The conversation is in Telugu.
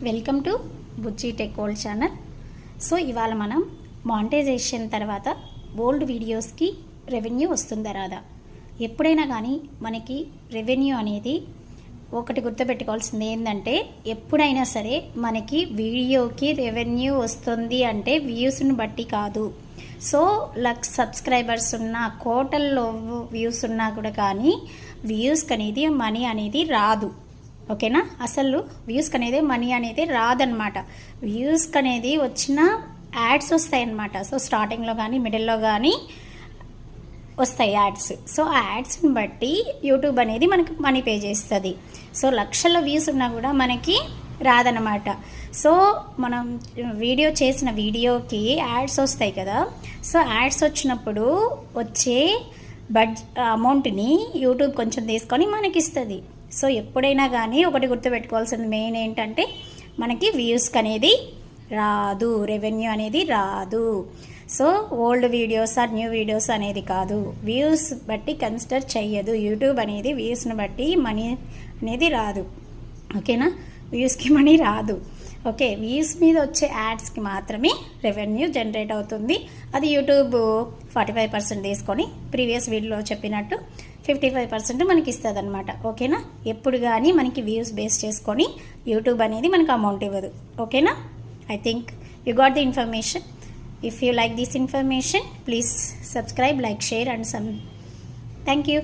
Welcome to Bujji tech world channel. So ఇవాళ మనం మానిటైజేషన్ తర్వాత ఓల్డ్ వీడియోస్కి రెవెన్యూ వస్తుందా రాదా. ఎప్పుడైనా కానీ మనకి రెవెన్యూ అనేది ఒకటి గుర్తుపెట్టుకోవాల్సింది ఏంటంటే, ఎప్పుడైనా సరే మనకి వీడియోకి రెవెన్యూ వస్తుంది అంటే వ్యూస్ని బట్టి కాదు. సో లక్ష సబ్స్క్రైబర్స్ ఉన్న కోటల్లో వ్యూస్ ఉన్నా కూడా కానీ వ్యూస్కి అనేది మనీ అనేది రాదు. ఓకేనా, అసలు వ్యూస్కి అనేది మనీ అనేది రాదనమాట. వ్యూస్కి అనేది వచ్చిన యాడ్స్ వస్తాయన్నమాట. సో స్టార్టింగ్లో కానీ మిడిల్లో కానీ వస్తాయి యాడ్స్. సో ఆ యాడ్స్ని బట్టి యూట్యూబ్ అనేది మనకి మనీ పే చేస్తుంది. సో లక్షల వ్యూస్ ఉన్నా కూడా మనకి రాదనమాట. సో మనం వీడియో చేసిన వీడియోకి యాడ్స్ వస్తాయి కదా. సో యాడ్స్ వచ్చినప్పుడు వచ్చే అమౌంట్ని యూట్యూబ్ కొంచెం తీసుకొని మనకి ఇస్తుంది. సో ఎప్పుడైనా కానీ ఒకటి గుర్తుపెట్టుకోవాల్సింది మెయిన్ ఏంటంటే, మనకి వ్యూస్కి అనేది రాదు, రెవెన్యూ అనేది రాదు. So old videos or new videos అనేది కాదు, వ్యూస్ బట్టి కన్సిడర్ చెయ్యదు. యూట్యూబ్ అనేది వ్యూస్ని బట్టి మనీ అనేది రాదు. ఓకేనా, వ్యూస్కి మనీ రాదు. ఓకే, వ్యూస్ మీద వచ్చే యాడ్స్కి మాత్రమే రెవెన్యూ జనరేట్ అవుతుంది. అది యూట్యూబ్ 45% తీసుకొని ప్రీవియస్ వీడియోలో చెప్పినట్టు 55% మనకి ఇస్తుంది అనమాట. ఓకేనా, ఎప్పుడు కానీ మనకి వ్యూస్ బేస్ చేసుకొని యూట్యూబ్ అనేది మనకు అమౌంట్ ఇవ్వదు. ఓకేనా, I think you got the information. If you like this information, please subscribe, like, share and thank you.